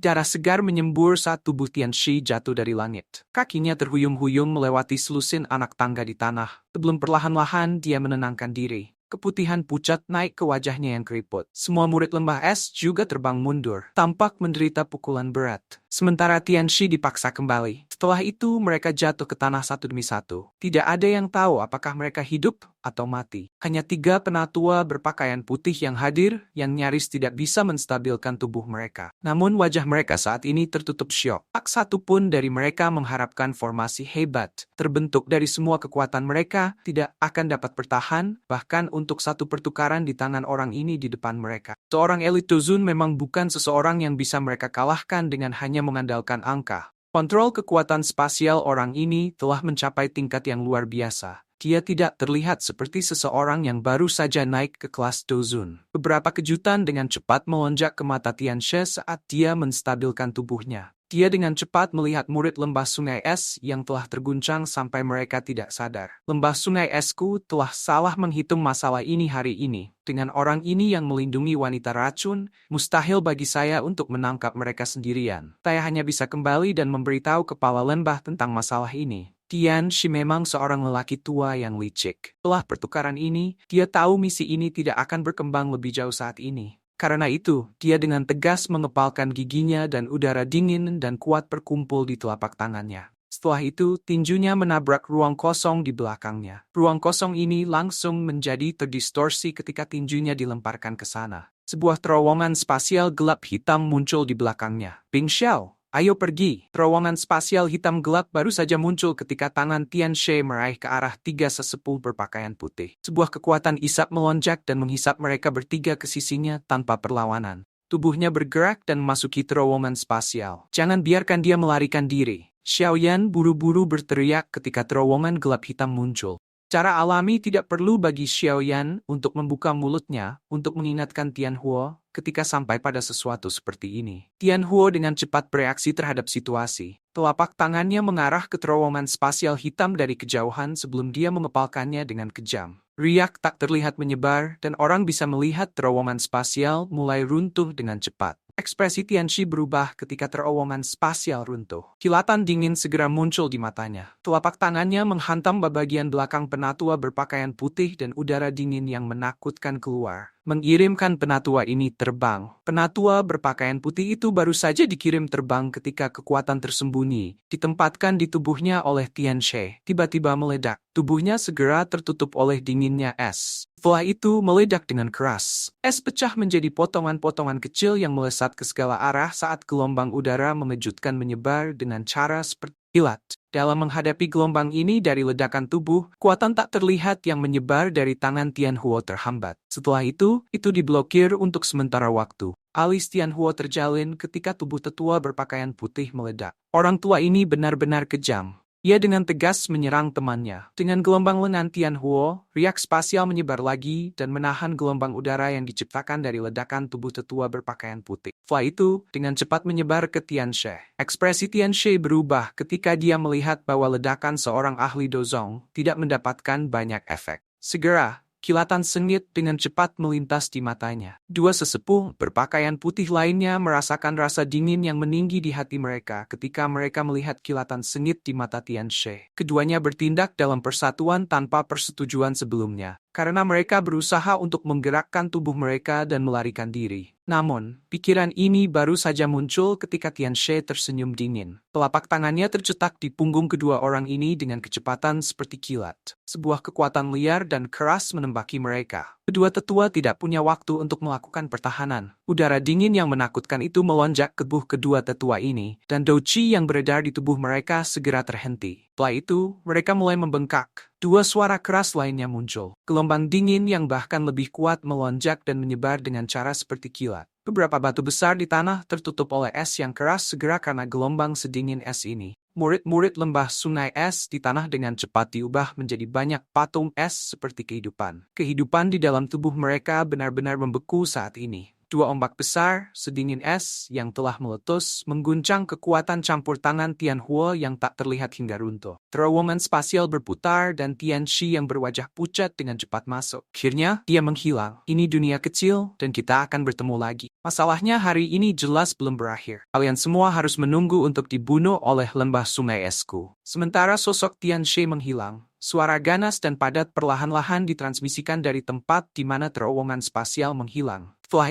Darah segar menyembur saat tubuh Tianshi jatuh dari langit. Kakinya terhuyung-huyung melewati selusin anak tangga di tanah. Sebelum perlahan-lahan dia menenangkan diri. Keputihan pucat naik ke wajahnya yang keriput. Semua murid lembah es juga terbang mundur, tampak menderita pukulan berat. Sementara Tianshi dipaksa kembali. Setelah itu mereka jatuh ke tanah satu demi satu. Tidak ada yang tahu apakah mereka hidup atau mati. Hanya 3 penatua berpakaian putih yang hadir yang nyaris tidak bisa menstabilkan tubuh mereka. Namun wajah mereka saat ini tertutup syok. Tak satu pun dari mereka mengharapkan formasi hebat terbentuk dari semua kekuatan mereka tidak akan dapat bertahan, bahkan untuk satu pertukaran di tangan orang ini di depan mereka. Seorang elit Dozun memang bukan seseorang yang bisa mereka kalahkan dengan hanya mengandalkan angka. Kontrol kekuatan spasial orang ini telah mencapai tingkat yang luar biasa. Dia tidak terlihat seperti seseorang yang baru saja naik ke kelas Dozun. Beberapa kejutan dengan cepat melonjak ke mata Tianshi saat dia menstabilkan tubuhnya. Dia dengan cepat melihat murid lembah sungai es yang telah terguncang sampai mereka tidak sadar. Lembah sungai esku telah salah menghitung masalah ini hari ini. Dengan orang ini yang melindungi wanita racun, mustahil bagi saya untuk menangkap mereka sendirian. Saya hanya bisa kembali dan memberitahu kepala lembah tentang masalah ini. Tianshi memang seorang lelaki tua yang licik. Setelah pertukaran ini, dia tahu misi ini tidak akan berkembang lebih jauh saat ini. Karena itu, dia dengan tegas mengepalkan giginya dan udara dingin dan kuat berkumpul di telapak tangannya. Setelah itu, tinjunya menabrak ruang kosong di belakangnya. Ruang kosong ini langsung menjadi terdistorsi ketika tinjunya dilemparkan ke sana. Sebuah terowongan spasial gelap hitam muncul di belakangnya. Bing Xiao, ayo pergi. Terowongan spasial hitam gelap baru saja muncul ketika tangan Tianshi meraih ke arah 3 sesepuh berpakaian putih. Sebuah kekuatan isap melonjak dan menghisap mereka bertiga ke sisinya tanpa perlawanan. Tubuhnya bergerak dan memasuki terowongan spasial. Jangan biarkan dia melarikan diri. Xiaoyan buru-buru berteriak ketika terowongan gelap hitam muncul. Cara alami tidak perlu bagi Xiaoyan untuk membuka mulutnya untuk mengingatkan Tianhuo ketika sampai pada sesuatu seperti ini. Tianhuo dengan cepat bereaksi terhadap situasi. Telapak tangannya mengarah ke terowongan spasial hitam dari kejauhan sebelum dia mengepalkannya dengan kejam. Riak tak terlihat menyebar dan orang bisa melihat terowongan spasial mulai runtuh dengan cepat. Ekspresi Tianshi berubah ketika terowongan spasial runtuh. Kilatan dingin segera muncul di matanya. Telapak tangannya menghantam bagian belakang penatua berpakaian putih dan udara dingin yang menakutkan keluar, mengirimkan penatua ini terbang. Penatua berpakaian putih itu baru saja dikirim terbang ketika kekuatan tersembunyi ditempatkan di tubuhnya oleh Tianshi tiba-tiba meledak. Tubuhnya segera tertutup oleh dinginnya es. Setelah itu meledak dengan keras. Es pecah menjadi potongan-potongan kecil yang melesat ke segala arah saat gelombang udara mengejutkan menyebar dengan cara seperti kilat. Dalam menghadapi gelombang ini dari ledakan tubuh, kekuatan tak terlihat yang menyebar dari tangan Tianhuo terhambat. Setelah itu diblokir untuk sementara waktu. Alis Tianhuo terjalin ketika tubuh tetua berpakaian putih meledak. Orang tua ini benar-benar kejam. Ia dengan tegas menyerang temannya. Dengan gelombang lengan Tianhuo, riak spasial menyebar lagi dan menahan gelombang udara yang diciptakan dari ledakan tubuh tetua berpakaian putih. Setelah itu, dengan cepat menyebar ke Tianshi. Ekspresi Tianshi berubah ketika dia melihat bahwa ledakan seorang ahli dozong tidak mendapatkan banyak efek. Segera, kilatan sengit dengan cepat melintas di matanya. 2 sesepuh berpakaian putih lainnya merasakan rasa dingin yang meninggi di hati mereka ketika mereka melihat kilatan sengit di mata Tianshi. Keduanya bertindak dalam persatuan tanpa persetujuan sebelumnya, karena mereka berusaha untuk menggerakkan tubuh mereka dan melarikan diri. Namun, pikiran ini baru saja muncul ketika Tianshi tersenyum dingin. Telapak tangannya tercetak di punggung kedua orang ini dengan kecepatan seperti kilat. Sebuah kekuatan liar dan keras menembaki mereka. Kedua tetua tidak punya waktu untuk melakukan pertahanan. Udara dingin yang menakutkan itu melonjak ke tubuh kedua tetua ini, dan douqi yang beredar di tubuh mereka segera terhenti. Setelah itu, mereka mulai membengkak. 2 suara keras lainnya muncul. Gelombang dingin yang bahkan lebih kuat melonjak dan menyebar dengan cara seperti kilat. Beberapa batu besar di tanah tertutup oleh es yang keras segera karena gelombang sedingin es ini. Murid-murid lembah sungai es di tanah dengan cepat diubah menjadi banyak patung es seperti kehidupan. Kehidupan di dalam tubuh mereka benar-benar membeku saat ini. Dua ombak besar, sedingin es yang telah meletus, mengguncang kekuatan campur tangan Tianhuo yang tak terlihat hingga runtuh. Terowongan spasial berputar dan Tianxi yang berwajah pucat dengan cepat masuk. Akhirnya, dia menghilang. Ini dunia kecil, dan kita akan bertemu lagi. Masalahnya hari ini jelas belum berakhir. Kalian semua harus menunggu untuk dibunuh oleh lembah sungai esku. Sementara sosok Tianxi menghilang, suara ganas dan padat perlahan-lahan ditransmisikan dari tempat di mana terowongan spasial menghilang. Setelah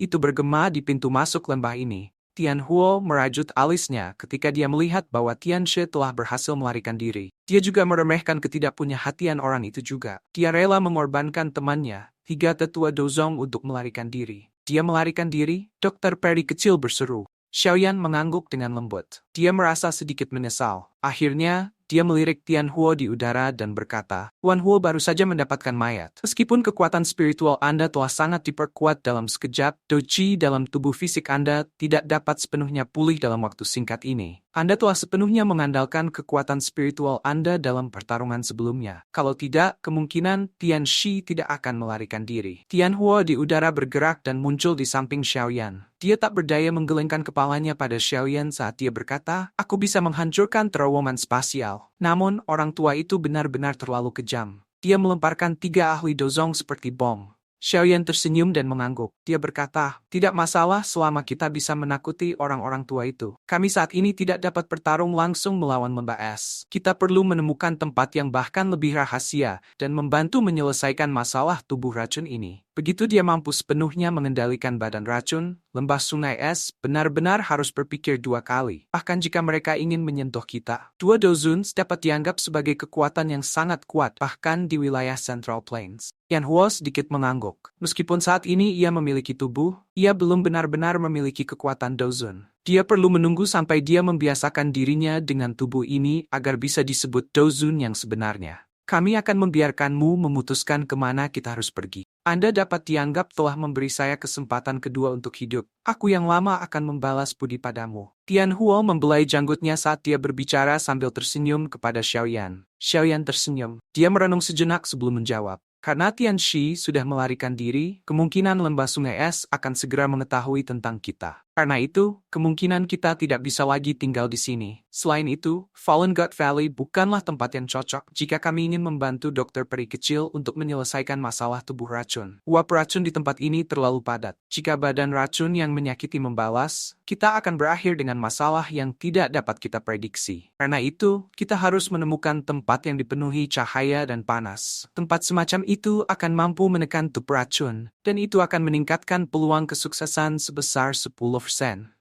itu bergema di pintu masuk lembah ini. Tianhuo merajut alisnya ketika dia melihat bahwa Tianxi telah berhasil melarikan diri. Dia juga meremehkan ketidakpunyahatian orang itu juga. Dia rela mengorbankan temannya, hingga tetua Dozong untuk melarikan diri. Dia melarikan diri? Dokter Peri kecil berseru. Xiaoyan mengangguk dengan lembut. Dia merasa sedikit menyesal. Akhirnya, dia melirik Tianhuo di udara dan berkata, Tuan Huo baru saja mendapatkan mayat. Meskipun kekuatan spiritual Anda telah sangat diperkuat dalam sekejap, doji dalam tubuh fisik Anda tidak dapat sepenuhnya pulih dalam waktu singkat ini. Anda telah sepenuhnya mengandalkan kekuatan spiritual Anda dalam pertarungan sebelumnya. Kalau tidak, kemungkinan Tianxi tidak akan melarikan diri. Tianhuo di udara bergerak dan muncul di samping Xiaoyan. Dia tak berdaya menggelengkan kepalanya pada Xiaoyan saat dia berkata, Aku bisa menghancurkan terowongan spasial. Namun, orang tua itu benar-benar terlalu kejam. Dia melemparkan 3 ahli Dozong seperti bom. Xiaoyan tersenyum dan mengangguk. Dia berkata, tidak masalah selama kita bisa menakuti orang-orang tua itu. Kami saat ini tidak dapat bertarung langsung melawan lembah es. Kita perlu menemukan tempat yang bahkan lebih rahasia dan membantu menyelesaikan masalah tubuh racun ini. Begitu dia mampu sepenuhnya mengendalikan badan racun, lembah sungai es benar-benar harus berpikir 2 kali. Bahkan jika mereka ingin menyentuh kita. Dua Dozuns dapat dianggap sebagai kekuatan yang sangat kuat bahkan di wilayah Central Plains. Tianhuo sedikit mengangguk. Meskipun saat ini ia memiliki tubuh, ia belum benar-benar memiliki kekuatan Dozun. Dia perlu menunggu sampai dia membiasakan dirinya dengan tubuh ini agar bisa disebut Dozun yang sebenarnya. Kami akan membiarkanmu memutuskan kemana kita harus pergi. Anda dapat dianggap telah memberi saya kesempatan kedua untuk hidup. Aku yang lama akan membalas budi padamu. Tianhuo membelai janggutnya saat dia berbicara sambil tersenyum kepada Xiaoyan. Xiaoyan tersenyum. Dia merenung sejenak sebelum menjawab. Karena Tianxi sudah melarikan diri, kemungkinan lembah sungai es akan segera mengetahui tentang kita. Karena itu, kemungkinan kita tidak bisa lagi tinggal di sini. Selain itu, Fallen God Valley bukanlah tempat yang cocok jika kami ingin membantu dokter peri kecil untuk menyelesaikan masalah tubuh racun. Uap racun di tempat ini terlalu padat. Jika badan racun yang menyakiti membalas, kita akan berakhir dengan masalah yang tidak dapat kita prediksi. Karena itu, kita harus menemukan tempat yang dipenuhi cahaya dan panas. Tempat semacam itu akan mampu menekan tubuh racun, dan itu akan meningkatkan peluang kesuksesan sebesar 10%.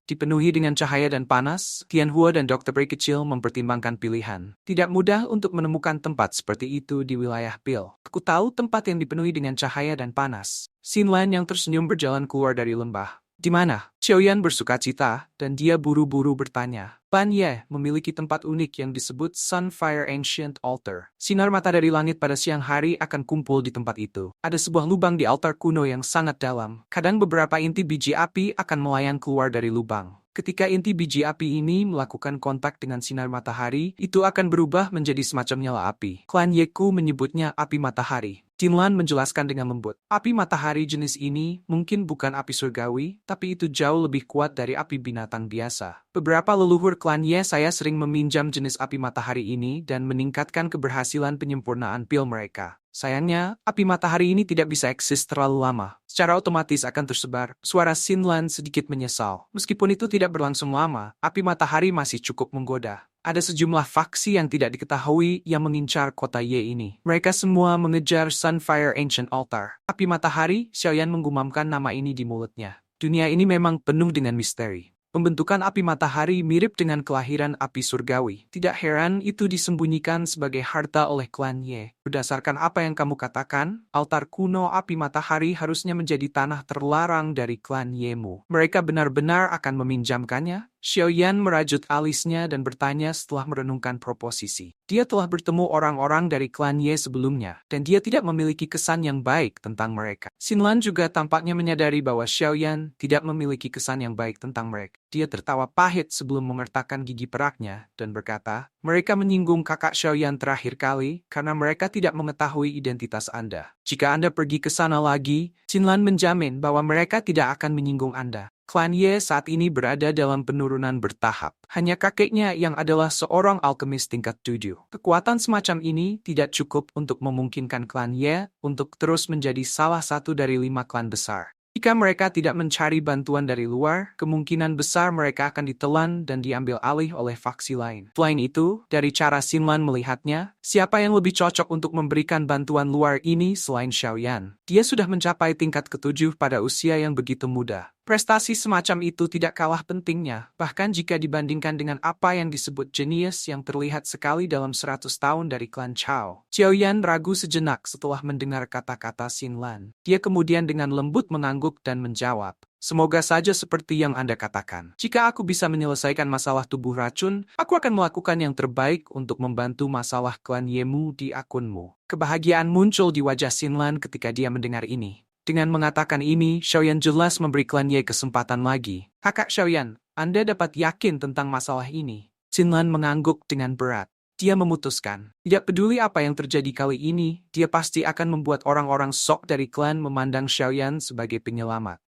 Dipenuhi dengan cahaya dan panas, Tianhuo dan dokter peri kecil mempertimbangkan pilihan. Tidak mudah untuk menemukan tempat seperti itu di wilayah Pil. Aku tahu tempat yang dipenuhi dengan cahaya dan panas. Xinlan yang tersenyum berjalan keluar dari lembah. Di mana? Xiaoyan bersukacita, dan dia buru-buru bertanya. Ban Ye memiliki tempat unik yang disebut Sunfire Ancient Altar. Sinar mata dari langit pada siang hari akan kumpul di tempat itu. Ada sebuah lubang di altar kuno yang sangat dalam. Kadang beberapa inti biji api akan melayang keluar dari lubang. Ketika inti biji api ini melakukan kontak dengan sinar matahari, itu akan berubah menjadi semacam nyala api. Klan Yeku menyebutnya api matahari. Tinlan menjelaskan dengan lembut. Api matahari jenis ini mungkin bukan api surgawi, tapi itu jauh lebih kuat dari api binatang biasa. Beberapa leluhur klan Ye saya sering meminjam jenis api matahari ini dan meningkatkan keberhasilan penyempurnaan pil mereka. Sayangnya, api matahari ini tidak bisa eksis terlalu lama. Secara otomatis akan tersebar. Suara Xinlan sedikit menyesal. Meskipun itu tidak berlangsung lama, api matahari masih cukup menggoda. Ada sejumlah faksi yang tidak diketahui yang mengincar kota Ye ini. Mereka semua mengejar Sunfire Ancient Altar. Api matahari, Xiaoyan menggumamkan nama ini di mulutnya. Dunia ini memang penuh dengan misteri. Pembentukan api matahari mirip dengan kelahiran api surgawi. Tidak heran itu disembunyikan sebagai harta oleh klan Ye. Berdasarkan apa yang kamu katakan, altar kuno api matahari harusnya menjadi tanah terlarang dari klan Yemu. Mereka benar-benar akan meminjamkannya? Xiaoyan merajut alisnya dan bertanya setelah merenungkan proposisi. Dia telah bertemu orang-orang dari klan Ye sebelumnya, dan dia tidak memiliki kesan yang baik tentang mereka. Xinlan juga tampaknya menyadari bahwa Xiaoyan tidak memiliki kesan yang baik tentang mereka. Dia tertawa pahit sebelum mengertakkan gigi peraknya dan berkata, mereka menyinggung kakak Xiaoyan terakhir kali karena mereka tidak mengetahui identitas Anda. Jika Anda pergi ke sana lagi, Xinlan menjamin bahwa mereka tidak akan menyinggung Anda. Klan Ye saat ini berada dalam penurunan bertahap. Hanya kakeknya yang adalah seorang alkemis tingkat 7. Kekuatan semacam ini tidak cukup untuk memungkinkan klan Ye untuk terus menjadi salah satu dari 5 klan besar. Jika mereka tidak mencari bantuan dari luar, kemungkinan besar mereka akan ditelan dan diambil alih oleh faksi lain. Selain itu, dari cara Xinlan melihatnya, siapa yang lebih cocok untuk memberikan bantuan luar ini selain Xiaoyan? Dia sudah mencapai tingkat ke-7 pada usia yang begitu muda. Prestasi semacam itu tidak kalah pentingnya, bahkan jika dibandingkan dengan apa yang disebut jenius yang terlihat sekali dalam 100 tahun dari klan Chao. Xiaoyan ragu sejenak setelah mendengar kata-kata Xinlan. Dia kemudian dengan lembut mengangguk dan menjawab, semoga saja seperti yang Anda katakan. Jika aku bisa menyelesaikan masalah tubuh racun, aku akan melakukan yang terbaik untuk membantu masalah klan Yemu di akunmu. Kebahagiaan muncul di wajah Xinlan ketika dia mendengar ini. Dengan mengatakan ini, Xiaoyan jelas memberi klan Ye kesempatan lagi. Kakak Xiaoyan, Anda dapat yakin tentang masalah ini? Xinlan mengangguk dengan berat. Dia memutuskan, tidak peduli apa yang terjadi kali ini, dia pasti akan membuat orang-orang sok dari klan memandang Xiaoyan sebagai penyelamat.